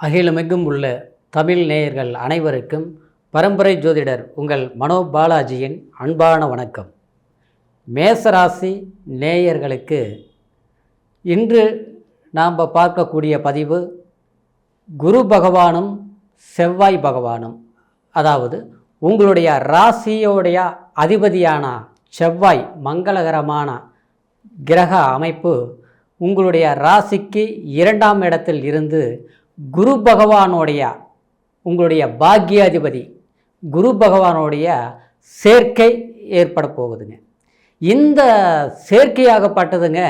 அகிலமெங்கும் உள்ள தமிழ் நேயர்கள் அனைவருக்கும் பரம்பரை ஜோதிடர் உங்கள் மனோ பாலாஜியின் அன்பான வணக்கம். மேசராசி நேயர்களுக்கு இன்று நாம் பார்க்கக்கூடிய பதிவு குரு பகவானும் செவ்வாய் பகவானும், அதாவது உங்களுடைய ராசியோடைய அதிபதியான செவ்வாய் மங்களகரமான கிரக அமைப்பு உங்களுடைய ராசிக்கு 2ஆம் இடத்தில் இருந்து குரு பகவானுடைய உங்களுடைய பாக்கியாதிபதி குரு பகவானுடைய சேர்க்கை ஏற்பட போகுதுங்க. இந்த சேர்க்கையாகப்பட்டதுங்க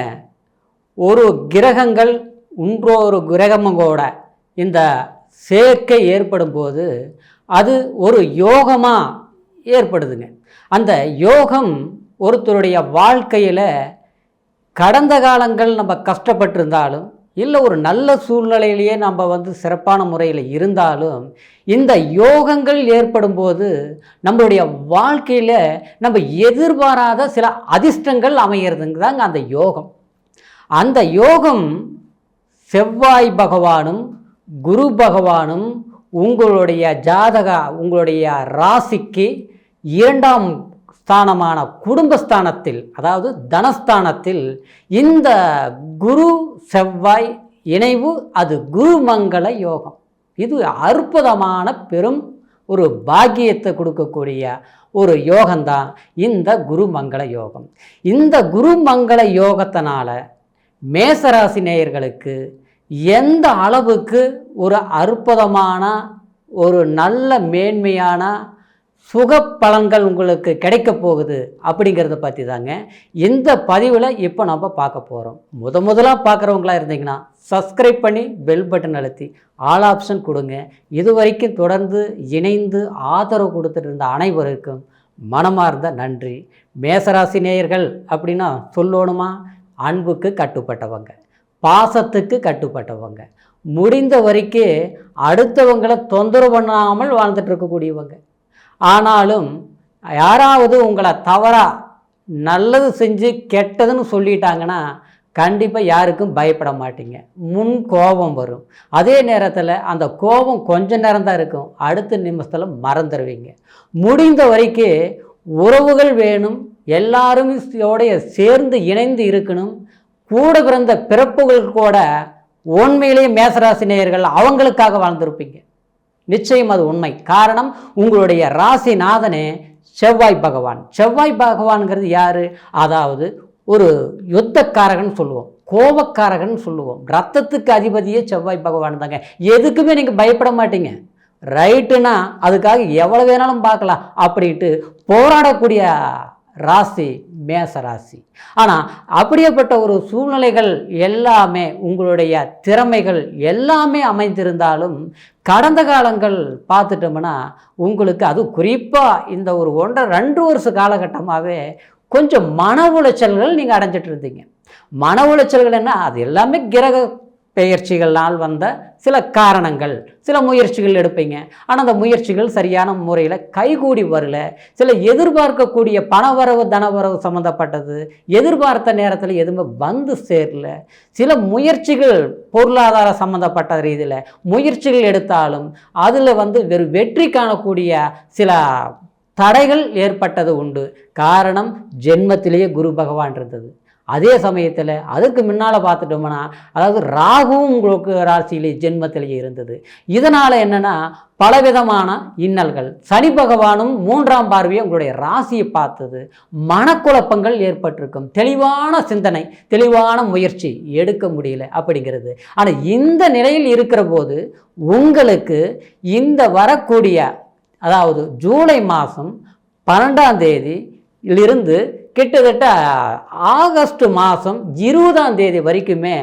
ஒரு கிரகங்கள் இன்னொரு கிரகமோட இந்த சேர்க்கை ஏற்படும் போது அது ஒரு யோகமாக ஏற்படுதுங்க. அந்த யோகம் ஒருத்தருடைய வாழ்க்கையில் கடந்த காலங்கள் நம்ம கஷ்டப்பட்டிருந்தாலும் இல்லை ஒரு நல்ல சூழ்நிலையிலேயே நம்ம சிறப்பான முறையில் இருந்தாலும் இந்த யோகங்கள் ஏற்படும் போது நம்மளுடைய வாழ்க்கையில் நம்ம எதிர்பாராத சில அதிர்ஷ்டங்கள் அமையிறதுங்க தாங்க அந்த யோகம். அந்த யோகம் செவ்வாய் பகவானும் குரு பகவானும் உங்களுடைய ராசிக்கு 2ஆம் ஸ்தானமான குடும்பஸ்தானத்தில், அதாவது தனஸ்தானத்தில் இந்த குரு செவ்வாய் இணைவு, அது குருமங்கள யோகம். இது அற்புதமான பெரும் ஒரு பாக்கியத்தை கொடுக்கக்கூடிய ஒரு யோகம்தான் இந்த குருமங்கள யோகம். இந்த குருமங்கள யோகத்தினால மேசராசி நேயர்களுக்கு எந்த அளவுக்கு ஒரு அற்புதமான ஒரு நல்ல மேன்மையான சுக பலன்கள் உங்களுக்கு கிடைக்க போகுது அப்படிங்கிறத பற்றி தாங்க இந்த பதிவில் இப்போ நம்ம பார்க்க போகிறோம். முதலாக பார்க்குறவங்களா இருந்தீங்கன்னா சப்ஸ்கிரைப் பண்ணி பெல் பட்டன் அழுத்தி ஆல் ஆப்ஷன் கொடுங்க. இது வரைக்கும் தொடர்ந்து இணைந்து ஆதரவு கொடுத்துட்டு இருந்த அனைவருக்கும் மனமார்ந்த நன்றி. மேசராசி நேயர்கள் அப்படின்னா சொல்லணுமா, அன்புக்கு கட்டுப்பட்டவங்க, பாசத்துக்கு கட்டுப்பட்டவங்க, முடிந்த வரைக்கும் அடுத்தவங்களை தொந்தரவு பண்ணாமல் வாழ்ந்துட்டு இருக்கக்கூடியவங்க. ஆனாலும் யாராவது உங்களை தவறாக நல்லது செஞ்சு கெட்டதுன்னு சொல்லிட்டாங்கன்னா கண்டிப்பாக யாருக்கும் பயப்பட மாட்டீங்க. முன் கோபம் வரும். அதே நேரத்தில் அந்த கோபம் கொஞ்ச நேரம் தான் இருக்கும், அடுத்த நிமிஷத்தில் மறந்துடுவீங்க. முடிந்த வரைக்கும் உறவுகள் வேணும், எல்லாரும் சேர்ந்து இணைந்து இருக்கணும். கூட பிறந்த பிறப்புகள் கூட உண்மையிலேயே மேசராசி நேயர்கள் அவங்களுக்காக வாழ்ந்திருப்பீங்க. நிச்சயம் அது உண்மை. காரணம், உங்களுடைய ராசிநாதனே செவ்வாய் பகவான். செவ்வாய் பகவான்கிறது யார்? அதாவது ஒரு யுத்தக்காரகன் சொல்லுவோம், கோபக்காரகன் சொல்லுவோம். ரத்தத்துக்கு அதிபதியே செவ்வாய் பகவான் தாங்க. எதுக்குமே நீங்கள் பயப்பட மாட்டீங்க. ரைட்டுனா அதுக்காக எவ்வளோ வேணாலும் பார்க்கலாம் அப்படின்ட்டு போராடக்கூடிய ராசி மேசராசி. ஆனால் அப்படியேப்பட்ட ஒரு சூழ்நிலைகள் எல்லாமே, உங்களுடைய திறமைகள் எல்லாமே அமைந்திருந்தாலும் கடந்த காலங்கள் பார்த்துட்டோம்னா உங்களுக்கு அது குறிப்பாக இந்த ஒரு 1.5-2 வருஷ காலகட்டமாகவே கொஞ்சம் மன உளைச்சல்கள் நீங்கள் அடைஞ்சிட்டு இருந்தீங்க. மன உளைச்சல்கள் என்ன, அது எல்லாமே கிரக பெயர்ச்சிகளால் வந்த சில காரணங்கள். சில முயற்சிகள் எடுப்பீங்க, ஆனால் அந்த முயற்சிகள் சரியான முறையில் கைகூடி வரல. சில எதிர்பார்க்கக்கூடிய பணவரவு தனவரவு சம்மந்தப்பட்டது எதிர்பார்த்த நேரத்தில் எதுவுமே வந்து சேரல. சில முயற்சிகள் பொருளாதார சம்மந்தப்பட்ட ரீதியில் முயற்சிகள் எடுத்தாலும் அதில் வெறும் வெற்றி காணக்கூடிய சில தடைகள் ஏற்பட்டது உண்டு. காரணம், ஜென்மத்திலேயே குரு பகவான் இருந்தது. அதே சமயத்தில் அதுக்கு முன்னால் பார்த்துட்டோம்னா, அதாவது ராகுவும் உங்களுக்கு ராசியிலே ஜென்மத்திலேயே இருந்தது. இதனால் என்னென்னா பலவிதமான இன்னல்கள். சனி பகவானும் 3ஆம் பார்வையை உங்களுடைய ராசியை பார்த்தது. மனக்குழப்பங்கள் ஏற்பட்டிருக்கும். தெளிவான சிந்தனை, தெளிவான முயற்சி எடுக்க முடியல அப்படிங்கிறது. ஆனால் இந்த நிலையில் இருக்கிற போது உங்களுக்கு இந்த வரக்கூடிய, அதாவது ஜூலை மாதம் 12ஆம் தேதியிலிருந்து கிட்டத்தட்ட ஆகஸ்ட் மாதம் 20ஆம் தேதி வரைக்குமே,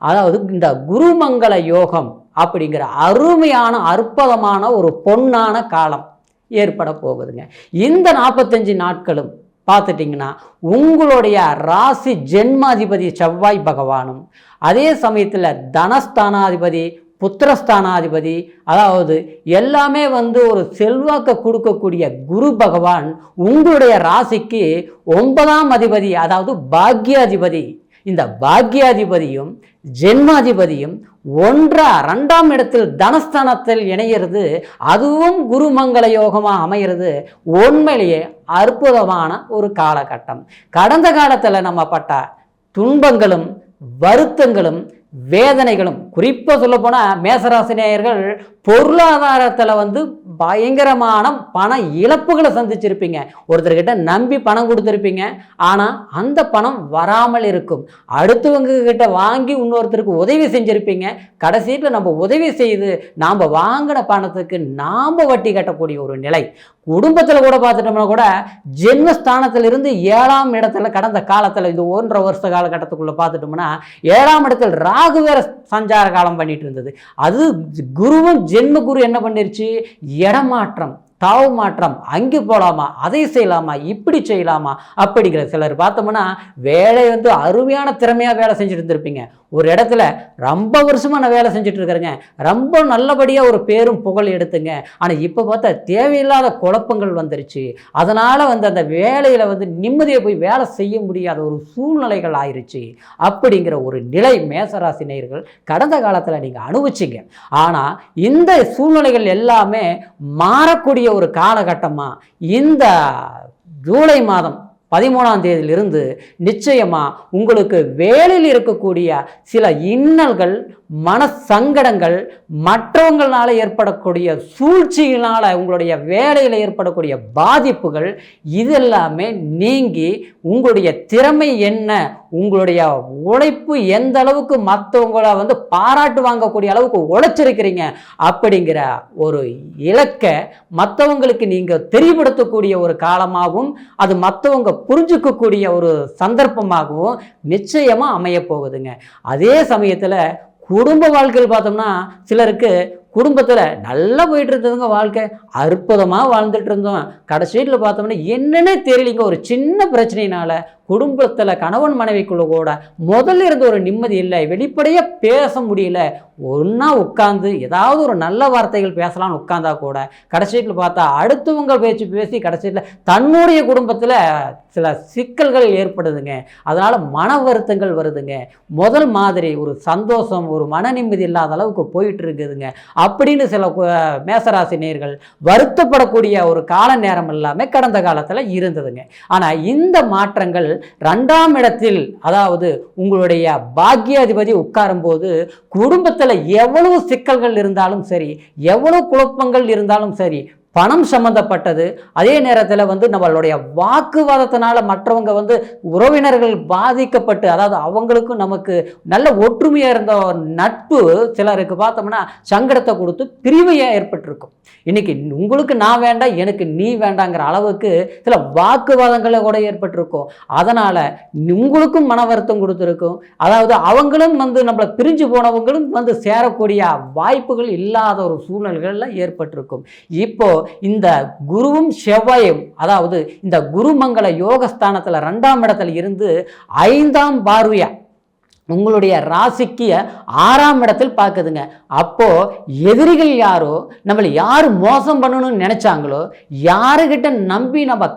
அதாவது இந்த குருமங்கள யோகம் அப்படிங்கிற அருமையான அற்புதமான ஒரு பொன்னான காலம் ஏற்பட போகுதுங்க. இந்த 45 நாட்களும் பார்த்துட்டிங்கன்னா உங்களுடைய ராசி ஜென்மாதிபதி செவ்வாய் பகவானும், அதே சமயத்தில் தனஸ்தானாதிபதி புத்திரஸ்தானாதிபதி, அதாவது எல்லாமே ஒரு செல்வாக்கை கொடுக்கக்கூடிய குரு பகவான் உங்களுடைய ராசிக்கு 9ஆம் அதிபதி, அதாவது பாக்யாதிபதி இந்த பாக்யாதிபதியும் ஜென்மாதிபதியும் ரெண்டாம் இடத்தில் தனஸ்தானத்தில் இணையிறது, அதுவும் குருமங்கள யோகமாக அமைகிறது. உண்மையிலேயே அற்புதமான ஒரு காலகட்டம். கடந்த காலத்தில் நம்ம பட்ட துன்பங்களும் வருத்தங்களும் வேதனைகளும், குறிப்பாக சொல்ல போனால் மேசராசினியர்கள் பொருளாதாரத்தில் பயங்கரமான பண இழப்புகளை சந்திச்சிருப்பீங்க. ஒருத்தர்கிட்ட நம்பி பணம் கொடுத்துருப்பீங்க, ஆனால் அந்த பணம் வராமல் இருக்கும். அடுத்தவங்க கிட்ட வாங்கி இன்னொருத்தருக்கு உதவி செஞ்சுருப்பீங்க. கடைசியில் நம்ம உதவி செய்து நாம் வாங்கின பணத்துக்கு நாம் வட்டி கட்டக்கூடிய ஒரு நிலை. குடும்பத்தில் கூட பார்த்துட்டோம்னா கூட ஜென்மஸ்தானத்திலிருந்து 7ஆம் இடத்துல கடந்த காலத்தில் இந்த 1.5 வருஷ காலகட்டத்துக்குள்ளே பார்த்துட்டோம்னா 7ஆம் இடத்தில் ராகு வேற சஞ்சார காலம் பண்ணிட்டு இருந்தது. அது குருவும் ஜென்ம குரு என்ன பண்ணிருச்சு, இடமாற்றம், தாவு மாற்றம், அங்கே போகலாமா, அதை செய்யலாமா, இப்படி செய்யலாமா அப்படிங்கிற. சிலர் பார்த்தோம்னா வேலை அருமையான திறமையாக வேலை செஞ்சுட்டு இருந்திருப்பீங்க. ஒரு இடத்துல ரொம்ப வருஷமாக நான் வேலை செஞ்சுட்டு இருக்கிறேங்க, ரொம்ப நல்லபடியாக ஒரு பேரும் புகழ் எடுத்துங்க. ஆனால் இப்போ பார்த்தா தேவையில்லாத குழப்பங்கள் வந்துருச்சு. அதனால் அந்த வேலையில் நிம்மதியை போய் வேலை செய்ய முடியாத ஒரு சூழ்நிலைகள் ஆயிடுச்சு. அப்படிங்கிற ஒரு நிலை மேசராசி நேயர்கள் கடந்த காலத்தில் நீங்கள் அனுபவிச்சிங்க. ஆனால் இந்த சூழ்நிலைகள் எல்லாமே மாறக்கூடிய ஒரு காலகட்டமாக இந்த ஜூலை மாதம் 13ஆம் தேதியிலிருந்து நிச்சயமாக உங்களுக்கு வேலையில் இருக்கக்கூடிய சில இன்னல்கள், மன சங்கடங்கள், மற்றவங்களால் ஏற்படக்கூடிய சூழ்ச்சியினால் உங்களுடைய வேலையில் ஏற்படக்கூடிய பாதிப்புகள் இதெல்லாமே நீங்கி உங்களுடைய திறமை என்ன, உங்களுடைய உழைப்பு எந்த அளவுக்கு மற்றவங்களை பாராட்டு வாங்கக்கூடிய அளவுக்கு உழைச்சிருக்கிறீங்க அப்படிங்கிற ஒரு இலக்கை மற்றவங்களுக்கு நீங்கள் தெரியப்படுத்தக்கூடிய ஒரு காலமாகவும் அது மற்றவங்க புரிஞ்சுக்கக்கூடிய ஒரு சந்தர்ப்பமாகவும் நிச்சயமாக அமைய போகுதுங்க. அதே சமயத்தில் குடும்ப வாழ்க்கையில் பார்த்தோம்னா சிலருக்கு குடும்பத்தில் நல்லா போயிட்டு இருந்ததுங்க, வாழ்க்கை அற்புதமாக வாழ்ந்துட்டு இருந்தோம். கடைசியில் பார்த்தோம்னா என்னன்னே தெரியலிங்க, ஒரு சின்ன பிரச்சனையினால குடும்பத்தில் கணவன் மனைவிக்குள்ள கூட முதல்ல இருந்த ஒரு நிம்மதி இல்லை, வெளிப்படையாக பேச முடியல. ஒன்றா உட்காந்து ஏதாவது ஒரு நல்ல வார்த்தைகள் பேசலாம்னு உட்காந்தா கூட கடைசியில் பார்த்தா அடுத்தவங்க பேச்சு பேசி கடைசியில் தன்னுடைய குடும்பத்தில் சில சிக்கல்கள் ஏற்படுதுங்க. அதனால் மன வருத்தங்கள் வருதுங்க. முதல் மாதிரி ஒரு சந்தோஷம், ஒரு மன நிம்மதி இல்லாத அளவுக்கு போயிட்டு இருக்குதுங்க அப்படின்னு சில மேசராசி நேயர்கள் வருத்தப்படக்கூடிய ஒரு கால நேரம் எல்லாமே கடந்த காலத்தில் இருந்ததுங்க. ஆனால் இந்த மாற்றங்கள் 2ஆம் இடத்தில், அதாவது உங்களுடைய பாக்யாதிபதி உட்காரும் போது குடும்பத்தில் எவ்வளவு சிக்கல்கள் இருந்தாலும் சரி, எவ்வளவு குழப்பங்கள் இருந்தாலும் சரி, பணம் சம்பந்தப்பட்டது, அதே நேரத்தில் நம்மளுடைய வாக்குவாதத்தினால மற்றவங்க உறவினர்கள் பாதிக்கப்பட்டு, அதாவது அவங்களுக்கும் நமக்கு நல்ல ஒற்றுமையாக இருந்த நட்பு சிலருக்கு பார்த்தோம்னா சங்கடத்தை கொடுத்து பிரிவையாக ஏற்பட்டிருக்கும். இன்னைக்கு உங்களுக்கு நான் வேண்டாம், எனக்கு நீ வேண்டாங்கிற அளவுக்கு சில வாக்குவாதங்களை கூட ஏற்பட்டிருக்கும். அதனால் உங்களுக்கும் மன வருத்தம் கொடுத்துருக்கும். அதாவது அவங்களும் நம்மளை பிரிஞ்சு போனவங்களும் சேரக்கூடிய வாய்ப்புகள் இல்லாத ஒரு சூழ்நிலைகள்லாம் ஏற்பட்டிருக்கும். இப்போ இந்த குருவும் செவ்வாயும், அதாவது இந்த குருமங்கள யோகஸ்தானத்தில் 2ஆம் இடத்துல இருந்து 5ஆம் பார்வையா உங்களுடைய ராசிக்கு 6ஆம் இடத்தில் பார்க்குதுங்க. அப்போது எதிரிகள் யாரோ, நம்மளை யார் மோசம் பண்ணணும்னு நினச்சாங்களோ, யாருக்கிட்ட நம்பி நம்ம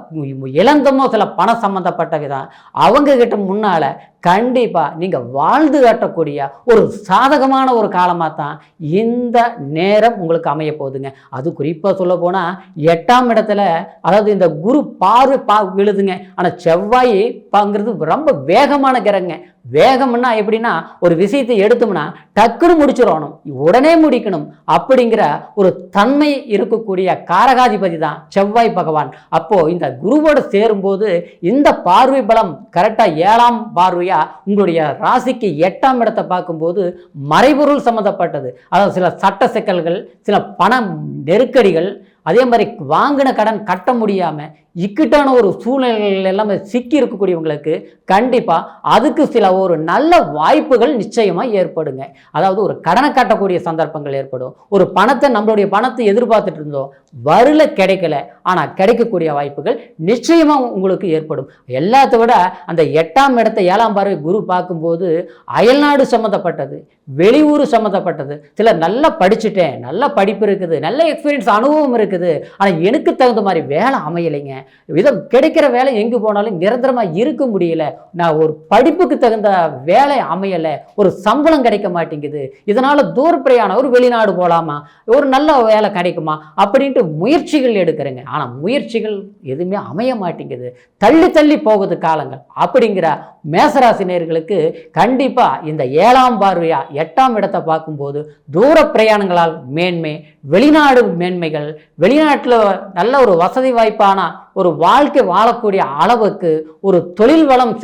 இழந்தோமோ சில பணம் சம்மந்தப்பட்ட விதம், அவங்கக்கிட்ட முன்னால் கண்டிப்பாக நீங்கள் வாழ்ந்து காட்டக்கூடிய ஒரு சாதகமான ஒரு காலமாக தான் இந்த நேரம் உங்களுக்கு அமைய போகுதுங்க. அது குறிப்பாக சொல்ல போனால் 8ஆம் இடத்துல, அதாவது இந்த குரு பார்வை விழுதுங்க. ஆனால் செவ்வாய் பாங்கிறது ரொம்ப வேகமான கிரகங்க. வேகம்னா எப்படின்னா ஒரு விஷயத்தை எடுத்தோம்னா டக்குன்னு முடிச்சிடணும், உடனே முடிக்கணும் அப்படிங்கிற ஒரு தன்மை இருக்கக்கூடிய காரகாதிபதி தான் செவ்வாய் பகவான். அப்போது இந்த குருவோடு சேரும்போது இந்த பார்வை பலம் கரெக்டாக 7ஆம் பார்வையா உங்களுடைய ராசிக்கு 8ஆம் இடத்தை பார்க்கும்போது மறைபொருள் சம்மந்தப்பட்டது, அதாவது சில சட்ட சிக்கல்கள், சில பண நெருக்கடிகள், அதே மாதிரி வாங்கின கடன் கட்ட முடியாமல் இக்கட்டான ஒரு சூழ்நிலைகள் எல்லாமே சிக்கி இருக்கக்கூடியவங்களுக்கு கண்டிப்பாக அதுக்கு சில ஒரு நல்ல வாய்ப்புகள் நிச்சயமாக ஏற்படுங்க. அதாவது ஒரு கடனை கட்டக்கூடிய சந்தர்ப்பங்கள் ஏற்படும். ஒரு பணத்தை, நம்மளுடைய பணத்தை எதிர்பார்த்துட்டு இருந்தோம், வரல கிடைக்கல, ஆனால் கிடைக்கக்கூடிய வாய்ப்புகள் நிச்சயமாக உங்களுக்கு ஏற்படும். எல்லாத்த விட அந்த 8ஆம் இடத்தை 7ஆம் பார்வை குரு பார்க்கும்போது அயல்நாடு சம்மந்தப்பட்டது, வெளியூர் சம்மந்தப்பட்டது. சிலர் நல்லா படிச்சுட்டேன், நல்ல படிப்பு இருக்குது, நல்ல எக்ஸ்பீரியன்ஸ் அனுபவம் இருக்குது, ஆனால் எனக்கு தகுந்த மாதிரி வேலை அமையலைங்க, இதை கிடைக்கிற வேலை எங்கே போனாலும் நிரந்தரமாக இருக்க முடியல, நான் ஒரு படிப்புக்கு தகுந்த வேலை அமையலை, ஒரு சம்பளம் கிடைக்க மாட்டேங்குது, இதனால் தூர பிரயாணம் ஒரு வெளிநாடு போகலாமா, ஒரு நல்ல வேலை கிடைக்குமா அப்படின்ட்டு முயற்சிகள் எடுக்கிறேங்க. ஆனால் முயற்சிகள் எதுவுமே அமைய மாட்டேங்குது, தள்ளி தள்ளி போகுது காலங்கள். அப்படிங்கிற மேசராசினியர்களுக்கு கண்டிப்பாக இந்த 7ஆம் பார்வையா 8ஆம் இடத்தை பார்க்கும்போது தூர பிரயாணங்களால் மேன்மை, வெளிநாடு மேன்மைகள், வெளிநாட்டில் நல்ல ஒரு வசதி வாய்ப்பான ஒரு வாழ்க்கை வாழக்கூடிய அளவுக்கு ஒரு தொழில் வளம்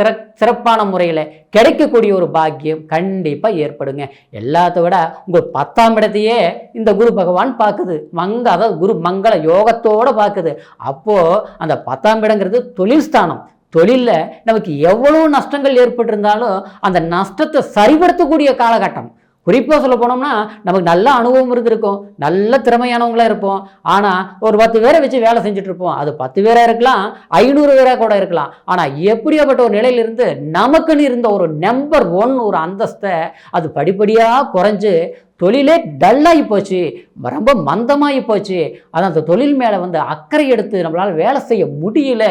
சிறப்பான முறையில் கிடைக்கக்கூடிய ஒரு பாக்கியம் கண்டிப்பாக ஏற்படுங்க. எல்லாத்த விட உங்கள் 10ஆம் இடத்தையே இந்த குரு பகவான் பார்க்குது, அதாவது குரு மங்கள யோகத்தோடு பார்க்குது. அப்போது அந்த 10ஆம் இடங்கிறது தொழில் ஸ்தானம். தொழிலில் நமக்கு எவ்வளோ நஷ்டங்கள் ஏற்பட்டிருந்தாலும் அந்த நஷ்டத்தை சரிபடுத்தக்கூடிய காலகட்டம். குறிப்பாக சொல்ல போனோம்னா நமக்கு நல்ல அனுபவம் இருந்திருக்கும், நல்ல திறமையானவங்களாக இருப்போம், ஆனால் ஒரு 10 பேரை வச்சு வேலை செஞ்சுட்டு இருப்போம். அது 10 பேராக இருக்கலாம், 500 பேராக கூட இருக்கலாம். ஆனால் எப்படியாப்பட்ட ஒரு நிலையிலிருந்து நமக்குன்னு இருந்த ஒரு நம்பர் 1 ஒரு அந்தஸ்தை அது படிப்படியாக குறைஞ்சு தொழிலே டல்லாகி போச்சு, ரொம்ப மந்தமாகி போச்சு. அது அந்த தொழில் மேலே வந்து அக்கறை எடுத்து நம்மளால் வேலை செய்ய முடியல,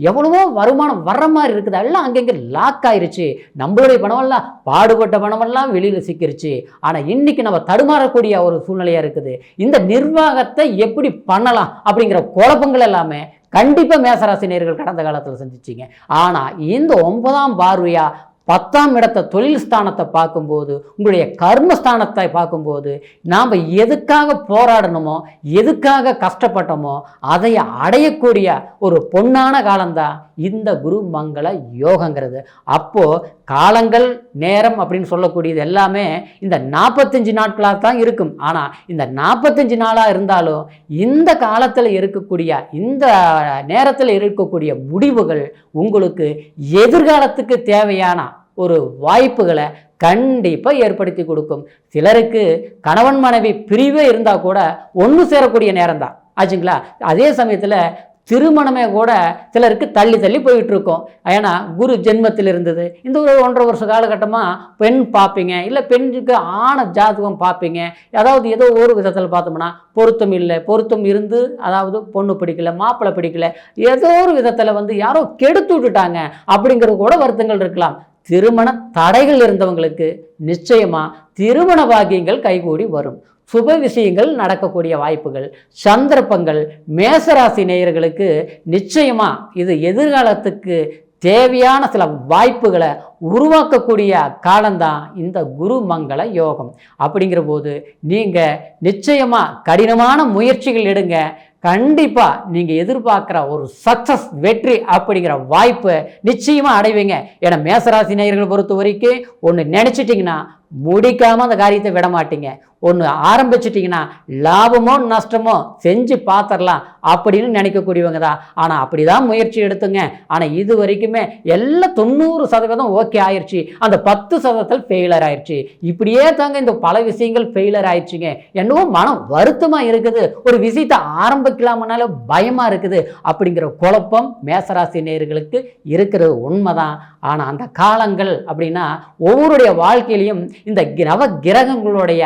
எவ்வளவோ வருமானம் வர்ற மாதிரி இருக்குது, எல்லாம் அங்கங்கே லாக் ஆயிருச்சு, நம்மளுடைய பணமெல்லாம் பாடுபட்ட பணமெல்லாம் வெளியில் சிக்கிருச்சு. ஆனால் இன்னைக்கு நம்ம தடுமாறக்கூடிய ஒரு சூழ்நிலையாக இருக்குது. இந்த நிர்வாகத்தை எப்படி பண்ணலாம் அப்படிங்கிற குழப்பங்கள் எல்லாமே கண்டிப்பாக மேசராசினியர்கள் கடந்த காலத்தில் செஞ்சிச்சிங்க. ஆனால் இந்த 9ஆம் பார்வையா 10ஆம் இடத்தை தொழில் ஸ்தானத்தை பார்க்கும்போது, உங்களுடைய கர்மஸ்தானத்தை பார்க்கும்போது, நாம் எதுக்காக போராடணுமோ, எதுக்காக கஷ்டப்பட்டோமோ அதை அடையக்கூடிய ஒரு பொன்னான காலம்தான் இந்த குரு மங்கள யோகங்கிறது. அப்போது காலங்கள் நேரம் அப்படின்னு சொல்லக்கூடியது எல்லாமே இந்த 45 நாட்களாக தான் இருக்கும். ஆனால் இந்த 45 நாளாக இருந்தாலும் இந்த காலத்தில் இருக்கக்கூடிய இந்த நேரத்தில் இருக்கக்கூடிய முடிவுகள் உங்களுக்கு எதிர்காலத்துக்கு தேவையான ஒரு வாய்ப்புகளை கண்டிப்பாக ஏற்படுத்தி கொடுக்கும். சிலருக்கு கணவன் மனைவி பிரிவே இருந்தால் கூட ஒன்று சேரக்கூடிய நேரம் தான் ஆச்சுங்களா. அதே சமயத்தில் திருமணமே கூட சிலருக்கு தள்ளி தள்ளி போயிட்டுருக்கோம். ஏன்னா குரு ஜென்மத்தில் இருந்தது. இந்த ஒரு 1.5 வருஷ காலகட்டமாக பெண் பார்ப்பீங்க, இல்லை பெண்ணுக்கு ஆண ஜாதகம் பார்ப்பீங்க. அதாவது ஏதோ ஒரு விதத்தில் பார்த்தோம்னா பொருத்தம் இல்லை, பொருத்தம் இருந்து அதாவது பொண்ணு பிடிக்கல, மாப்பிள்ளை பிடிக்கல, ஏதோ ஒரு விதத்தில் வந்து யாரோ கெடுத்து விட்டுட்டாங்க அப்படிங்கிறது கூட வருத்தங்கள் இருக்கலாம். திருமண தடைகள் இருந்தவங்களுக்கு நிச்சயமாக திருமண பாக்கியங்கள் கைகூடி வரும். சுப விஷயங்கள் நடக்கக்கூடிய வாய்ப்புகள், சந்தர்ப்பங்கள் மேசராசி நேயர்களுக்கு நிச்சயமா இது எதிர்காலத்துக்கு தேவையான சில வாய்ப்புகளை உருவாக்கக்கூடிய காலம்தான் இந்த குரு மங்கள யோகம். அப்படிங்கிற போது நீங்கள் நிச்சயமாக கடினமான முயற்சிகள் எடுங்க. கண்டிப்பாக நீங்கள் எதிர்பார்க்குற ஒரு சக்ஸஸ் வெற்றி அப்படிங்கிற வாய்ப்பை நிச்சயமாக அடைவீங்க. ஏன்னா மேசராசி நேயர்களை பொறுத்த வரைக்கும் ஒன்று நினச்சிட்டிங்கன்னா முடிக்காமல் அந்த காரியத்தை விட மாட்டீங்க. ஒன்று ஆரம்பிச்சிட்டிங்கன்னா லாபமோ நஷ்டமோ செஞ்சு பார்த்துடலாம் அப்படின்னு நினைக்கக்கூடியவங்க தான். ஆனால் அப்படி தான் முயற்சி எடுத்துங்க. ஆனால் இது வரைக்குமே எல்லாம் 90% ஓகே ஆயிடுச்சு, அந்த 10% ஃபெயிலர் ஆயிடுச்சு. இப்படியே தாங்க இந்த பல விஷயங்கள் ஃபெயிலர் ஆயிடுச்சுங்க. என்னவோ மனம் வருத்தமாக இருக்குது, ஒரு விஷயத்தை ஆரம்பிக்கலாம்னால பயமாக இருக்குது அப்படிங்கிற குழப்பம் மேசராசி நேயர்களுக்கு இருக்கிறது உண்மைதான். ஆனால் அந்த காலங்கள் அப்படின்னா ஒவ்வொருடைய வாழ்க்கையிலையும் இந்த நவ கிரகங்களுடைய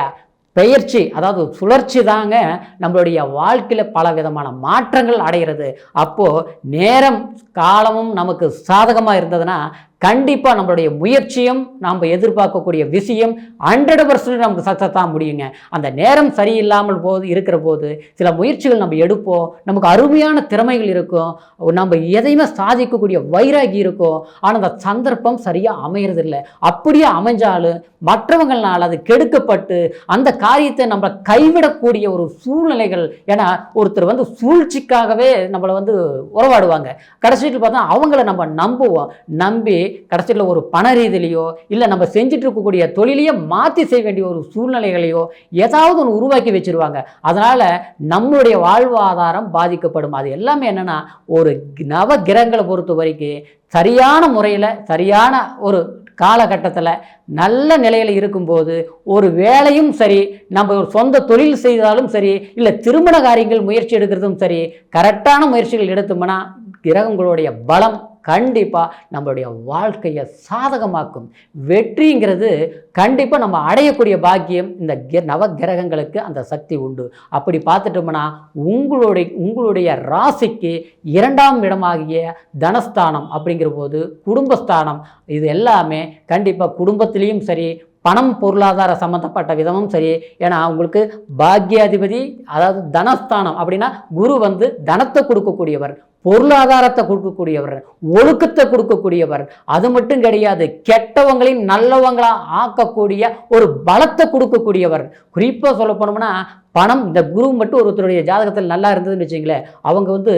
பெயர்ச்சி அதாவது சுழற்சி தாங்க நம்மளுடைய வாழ்க்கையில் பல விதமான மாற்றங்கள் அடைகிறது. அப்போது நேரம் காலமும் நமக்கு சாதகமாக இருந்ததுன்னா கண்டிப்பாக நம்மளுடைய முயற்சியும் நாம் எதிர்பார்க்கக்கூடிய விஷயம் 100% நமக்கு சக்ஸஸ் தான் முடியுங்க. அந்த நேரம் சரியில்லாமல் இருக்கிற போது சில முயற்சிகள் நம்ம எடுப்போம், நமக்கு அருமையான திறமைகள் இருக்கும், நம்ம எதையுமே சாதிக்கக்கூடிய வைராகி இருக்கும். ஆனால் அந்த சந்தர்ப்பம் சரியாக அமையறதில்லை. அப்படியே அமைஞ்சாலும் மற்றவங்களால் அது கெடுக்கப்பட்டு அந்த காரியத்தை நம்ம கைவிடக்கூடிய ஒரு சூழ்நிலைகள். ஏன்னா ஒருத்தர் வந்து சூழ்ச்சிக்காகவே நம்மளை வந்து உறவாடுவாங்க. கடைசியில் பார்த்தா அவங்கள நம்ம நம்புவோம். நம்பி கடைசியில் ஒரு பண ரீதியிலையோ இல்லை நம்ம செஞ்சுட்டு இருக்கக்கூடிய தொழிலையே மாற்றி செய்ய வேண்டிய ஒரு சூழ்நிலைகளையோ ஏதாவது ஒன்று உருவாக்கி வச்சுருவாங்க. அதனால் நம்மளுடைய வாழ்வாதாரம் பாதிக்கப்படும். அது எல்லாமே என்னென்னா ஒரு நவ கிரகங்களை பொறுத்த வரைக்கும் சரியான முறையில் சரியான ஒரு காலகட்டத்தில் நல்ல நிலையில் இருக்கும்போது ஒரு வேலையும் சரி, நம்ம ஒரு சொந்த தொழில் செய்தாலும் சரி, இல்லை திருமண காரியங்கள் முயற்சி எடுக்கிறதும் சரி, கரெக்டான முயற்சிகள் எடுத்தோம்னா கிரகங்களுடைய பலம் கண்டிப்பாக நம்மளுடைய வாழ்க்கையை சாதகமாக்கும். வெற்றிங்கிறது கண்டிப்பாக நம்ம அடையக்கூடிய பாக்கியம் இந்த நவ கிரகங்களுக்கு அந்த சக்தி உண்டு. அப்படி பார்த்துட்டோம்னா உங்களுடைய ராசிக்கு 2ஆம் இடமாகிய தனஸ்தானம் அப்படிங்கிற போது குடும்பஸ்தானம், இது எல்லாமே கண்டிப்பாக குடும்பத்திலையும் சரி, பணம் பொருளாதார சம்மந்தப்பட்ட விதமும் சரி. ஏன்னா உங்களுக்கு பாக்யாதிபதி, அதாவது தனஸ்தானம் அப்படின்னா குரு தனத்தை கொடுக்கக்கூடியவர், பொருளாதாரத்தை கொடுக்கக்கூடியவர், ஒழுக்கத்தை கொடுக்கக்கூடியவர். அது மட்டும் கிடையாது, கெட்டவங்களையும் நல்லவங்களா ஆக்கக்கூடிய ஒரு பலத்தை கொடுக்கக்கூடியவர். குறிப்பாக சொல்ல போனோம்னா பணம், இந்த குரு மட்டும் ஒருத்தருடைய ஜாதகத்தில் நல்லா இருந்ததுன்னு வச்சுங்களேன், அவங்க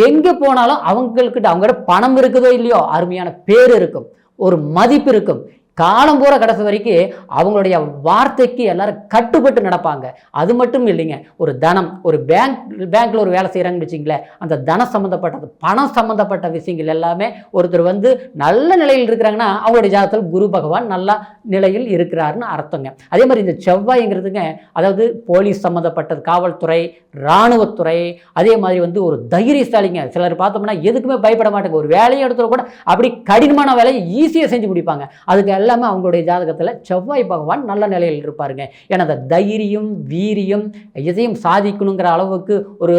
எங்கே போனாலும் அவங்ககிட்ட பணம் இருக்குதோ இல்லையோ அருமையான பேர் இருக்கும், ஒரு மதிப்பு இருக்கும். காலம் பூரா கடைசி வரைக்கும் அவங்களுடைய வார்த்தைக்கு எல்லாரும் கட்டுப்பட்டு நடப்பாங்க. அது மட்டும் இல்லைங்க, ஒரு தனம், ஒரு பேங்க்ல ஒரு வேலை செய்கிறாங்கன்னு வச்சிங்களேன், அந்த தனம் சம்மந்தப்பட்டது, பணம் சம்மந்தப்பட்ட விஷயங்கள் எல்லாமே ஒருத்தர் நல்ல நிலையில் இருக்கிறாங்கன்னா அவங்களுடைய ஜாதகத்தில் குரு பகவான் நல்ல நிலையில் இருக்கிறாருன்னு அர்த்தங்க. அதே மாதிரி இந்த செவ்வாய்ங்கிறதுங்க, அதாவது போலீஸ் சம்மந்தப்பட்டது, காவல்துறை, இராணுவத்துறை, அதே மாதிரி ஒரு தைரியசாலிங்க. சிலர் பார்த்தோம்னா எதுக்குமே பயப்பட மாட்டாங்க, ஒரு வேலையை எடுத்துகிற கூட அப்படி கடினமான வேலையை ஈஸியாக செஞ்சு முடிப்பாங்க. அதுக்கு எல்லாமே அவங்களுடைய ஜாதகத்தில் செவ்வாய் பகவான் நல்ல நிலையில் இருப்பாருங்க. ஏன்னா அந்த தைரியம், வீரியம், எதையும் சாதிக்கணுங்கிற அளவுக்கு ஒரு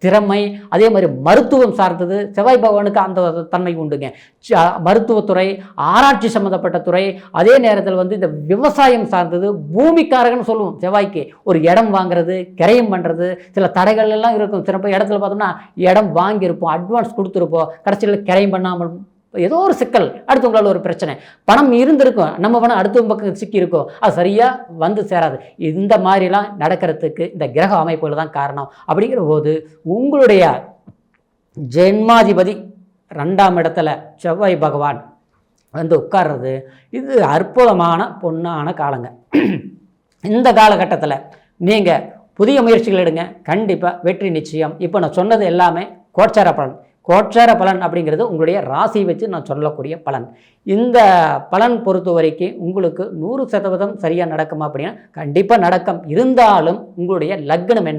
திறமை, அதே மாதிரி மருத்துவம் சார்ந்தது செவ்வாய் பகவானுக்கு அந்த தன்மை உண்டுங்க. மருத்துவத்துறை, ஆராய்ச்சி சம்மந்தப்பட்ட துறை, அதே நேரத்தில் இந்த விவசாயம் சார்ந்தது, பூமிக்காரகன்னு சொல்லுவோம் செவ்வாய்க்கு. ஒரு இடம் வாங்குறது, கிரயம் பண்ணுறது, சில தடைகள் எல்லாம் இருக்கும். சிறப்பு இடத்துல பார்த்தோம்னா இடம் வாங்கியிருப்போம், அட்வான்ஸ் கொடுத்துருப்போம், கடைசியில் கிரயம் பண்ணாமல் ஏதோ ஒரு சிக்கல், அடுத்தவங்களால் ஒரு பிரச்சனை, பணம் இருந்திருக்கும், நம்ம பணம் அடுத்தவங்க பக்கம் சிக்கி இருக்கும், அது சரியாக சேராது. இந்த மாதிரிலாம் நடக்கிறதுக்கு இந்த கிரக அமைப்புகள் தான் காரணம். அப்படிங்கிற போது உங்களுடைய ஜென்மாதிபதி 2ஆம் இடத்துல செவ்வாய் பகவான் உட்கார்றது, இது அற்புதமான பொன்னான காலங்க. இந்த காலகட்டத்தில் நீங்கள் புதிய முயற்சிகள் எடுங்க, கண்டிப்பாக வெற்றி நிச்சயம். இப்போ நான் சொன்னது எல்லாமே கோச்சார பலன். கோச்சார பலன் அப்படிங்கிறது உங்களுடைய ராசி வச்சு நான் சொல்லக்கூடிய பலன். இந்த பலன் பொறுத்த வரைக்கும் உங்களுக்கு 100% சரியாக நடக்குமா அப்படின்னா கண்டிப்பாக நடக்கும். இருந்தாலும் உங்களுடைய லக்னம்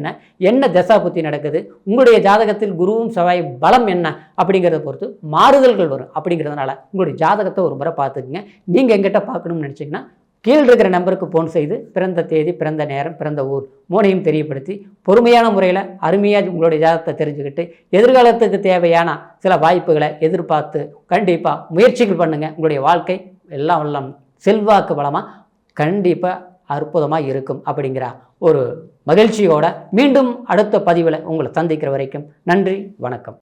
என்ன தசா புத்தி நடக்குது, உங்களுடைய ஜாதகத்தில் குருவும் செவ்வாய் பலம் என்ன அப்படிங்கிறத பொறுத்து மாறுதல்கள் வரும். அப்படிங்கிறதுனால உங்களுடைய ஜாதகத்தை ஒரு முறை பார்த்துக்குங்க. நீங்கள் எங்கிட்ட பார்க்கணும்னு நினச்சிங்கன்னா கீழ் இருக்கிற நம்பருக்கு ஃபோன் செய்து பிறந்த தேதி, பிறந்த நேரம், பிறந்த ஊர் 3ஐயும் தெரியப்படுத்தி பொறுமையான முறையில் அருமையாக உங்களுடைய ஜாதகத்தை தெரிஞ்சுக்கிட்டு எதிர்காலத்துக்கு தேவையான சில வாய்ப்புகளை எதிர்பார்த்து கண்டிப்பாக முயற்சிகள் பண்ணுங்கள். உங்களுடைய வாழ்க்கை எல்லாம் செல்வாக்கு வளமாக கண்டிப்பாக அற்புதமாக இருக்கும். அப்படிங்கிற ஒரு மகிழ்ச்சியோட மீண்டும் அடுத்த பதிவில் உங்களை சந்திக்கிற வரைக்கும் நன்றி, வணக்கம்.